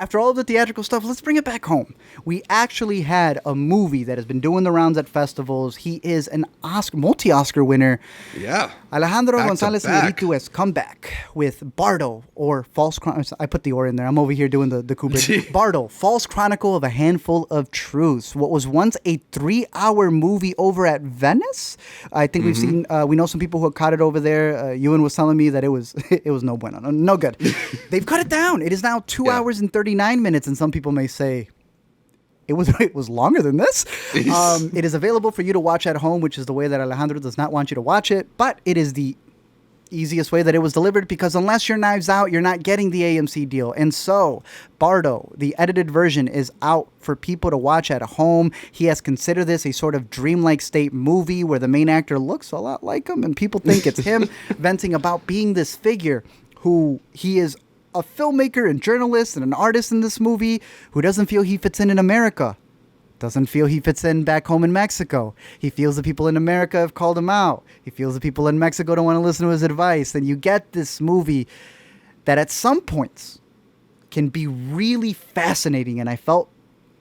after all of the theatrical stuff, let's bring it back home. We actually had a movie that has been doing the rounds at festivals. He is an multi-Oscar winner. Yeah. Alejandro Back to González back. Iñárritu has come back with Bardo, or False Chronicle. I put the or in there. I'm over here doing the Kubrick. Bardo, False Chronicle of a Handful of Truths. What was once a 3-hour movie over at Venice. I think we've seen, we know some people who have caught it over there. Ewan was telling me that it was no bueno, no good. They've cut it down. It is now 2 hours and 39 minutes, and some people may say it was longer than this. It is available for you to watch at home, which is the way that Alejandro does not want you to watch it, but it is the easiest way that it was delivered, because unless you're Knives Out, you're not getting the AMC deal. And so Bardo, the edited version, is out for people to watch at home. He has considered this a sort of dreamlike state movie where the main actor looks a lot like him, and people think it's him venting about being this figure who he is a filmmaker and journalist and an artist in this movie who doesn't feel he fits in America. Doesn't feel he fits in back home in Mexico. He feels the people in America have called him out. He feels the people in Mexico don't want to listen to his advice. And you get this movie that at some points can be really fascinating. And I felt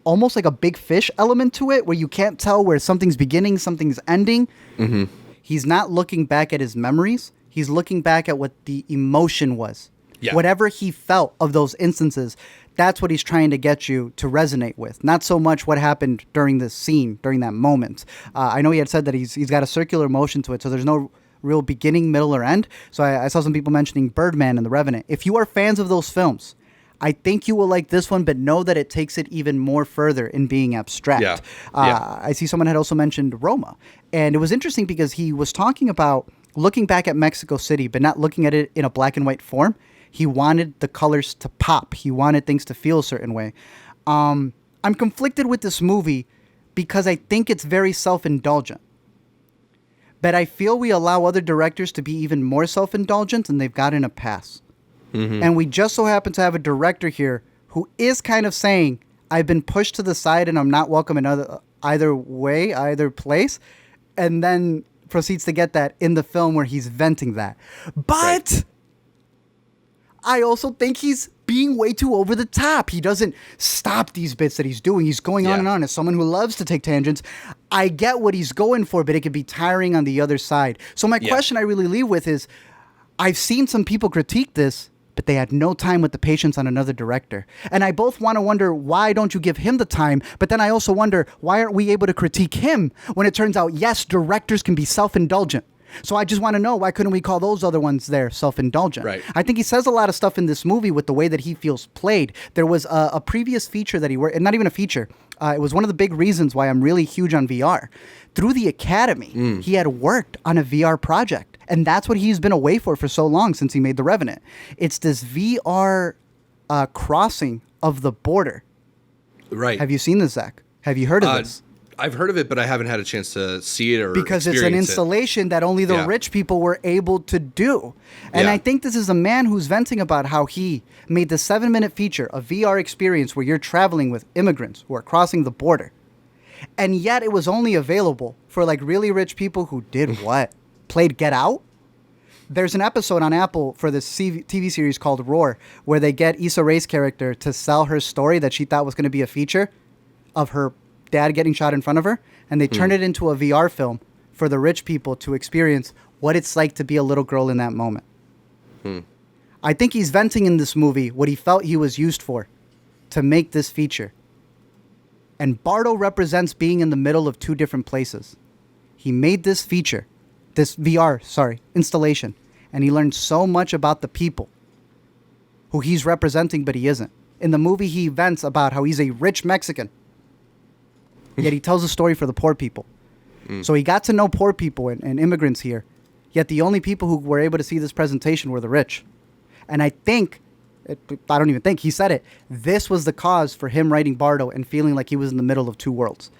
almost like a Big Fish element to it, where you can't tell where something's beginning, something's ending. Mm-hmm. He's not looking back at his memories. He's looking back at what the emotion was. Yeah. Whatever he felt of those instances, that's what he's trying to get you to resonate with. Not so much what happened during this scene, during that moment. I know he had said that he's got a circular motion to it, so there's no real beginning, middle, or end. So I saw some people mentioning Birdman and The Revenant. If you are fans of those films, I think you will like this one, but know that it takes it even more further in being abstract. Yeah. I see someone had also mentioned Roma. And it was interesting because he was talking about looking back at Mexico City, but not looking at it in a black and white form. He wanted the colors to pop. He wanted things to feel a certain way. I'm conflicted with this movie because I think it's very self-indulgent. But I feel we allow other directors to be even more self-indulgent, and they've gotten a pass. Mm-hmm. And we just so happen to have a director here who is kind of saying, I've been pushed to the side and I'm not welcome in either way, either place. And then proceeds to get that in the film where he's venting that. But... Right. I also think he's being way too over the top. He doesn't stop these bits that he's doing. He's going on and on. As someone who loves to take tangents, I get what he's going for, but it could be tiring on the other side. So my question I really leave with is, I've seen some people critique this, but they had no time with the patience on another director. And I both want to wonder, why don't you give him the time? But then I also wonder, why aren't we able to critique him when it turns out, yes, directors can be self-indulgent. So I just want to know, why couldn't we call those other ones there self-indulgent? Right. I think he says a lot of stuff in this movie with the way that he feels played. There was a previous feature that he worked, and not even a feature. It was one of the big reasons why I'm really huge on VR. Through the Academy, he had worked on a VR project. And that's what he's been away for so long since he made The Revenant. It's this VR crossing of the border. Right. Have you seen this, Zach? Have you heard of this? I've heard of it, but I haven't had a chance to see it or because it's an installation that only the rich people were able to do. And I think this is a man who's venting about how he made the 7-minute feature, a VR experience where you're traveling with immigrants who are crossing the border. And yet it was only available for like really rich people who did what? Played Get Out? There's an episode on Apple for this TV series called Roar where they get Issa Rae's character to sell her story that she thought was going to be a feature of her dad getting shot in front of her, and they turn it into a VR film for the rich people to experience what it's like to be a little girl in that moment. I think he's venting in this movie what he felt he was used for to make this feature. And Bardo represents being in the middle of two different places. He made this feature, this VR, installation, and he learned so much about the people who he's representing, but he isn't. In the movie, he vents about how he's a rich Mexican. Yet he tells a story for the poor people. So he got to know poor people and immigrants here. Yet the only people who were able to see this presentation were the rich. And I think, I don't even think, he said it, this was the cause for him writing Bardo and feeling like he was in the middle of two worlds.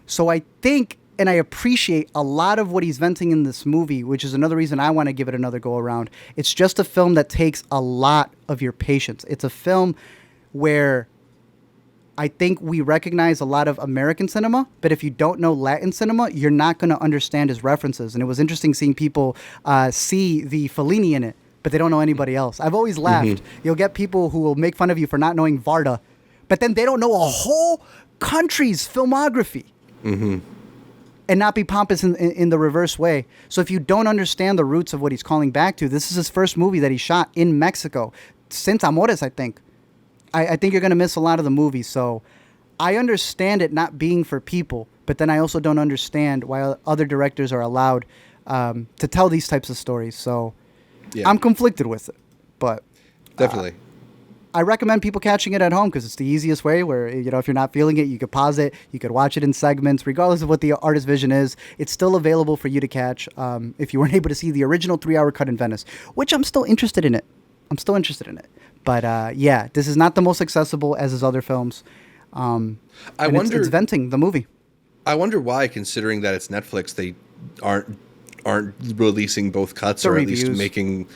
So I think, and I appreciate a lot of what he's venting in this movie, which is another reason I want to give it another go around. It's just a film that takes a lot of your patience. It's a film where I think we recognize a lot of American cinema, but if you don't know Latin cinema, you're not going to understand his references. And it was interesting seeing people see the Fellini in it, but they don't know anybody else. I've always laughed. You'll get people who will make fun of you for not knowing Varda, but then they don't know a whole country's filmography. And not be pompous in the reverse way. So if you don't understand the roots of what he's calling back to, this is his first movie that he shot in Mexico. Since Amores, I think. I think you're going to miss a lot of the movie. So I understand it not being for people, but then I also don't understand why other directors are allowed to tell these types of stories. So I'm conflicted with it. But definitely. I recommend people catching it at home because it's the easiest way where, you know, if you're not feeling it, you could pause it. You could watch it in segments, regardless of what the artist's vision is. It's still available for you to catch if you weren't able to see the original 3-hour cut in Venice, which I'm still interested in it. But yeah, this is not the most accessible as his other films. I wonder, it's venting the movie. I wonder why, considering that it's Netflix, they aren't releasing both cuts or at least making.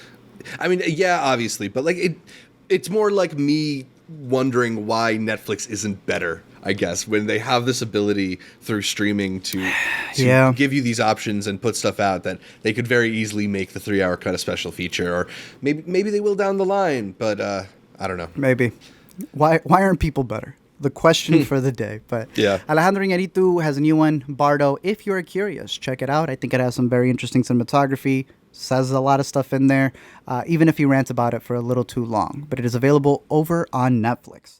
I mean, yeah, obviously, but like it's more like me wondering why Netflix isn't better, I guess, when they have this ability through streaming to give you these options and put stuff out that they could very easily make the 3-hour cut a special feature, or maybe they will down the line, but I don't know. Maybe. Why aren't people better? The question for the day. But Alejandro Iñárritu has a new one, Bardo. If you're curious, check it out. I think it has some very interesting cinematography. Says a lot of stuff in there, even if he rants about it for a little too long. But it is available over on Netflix.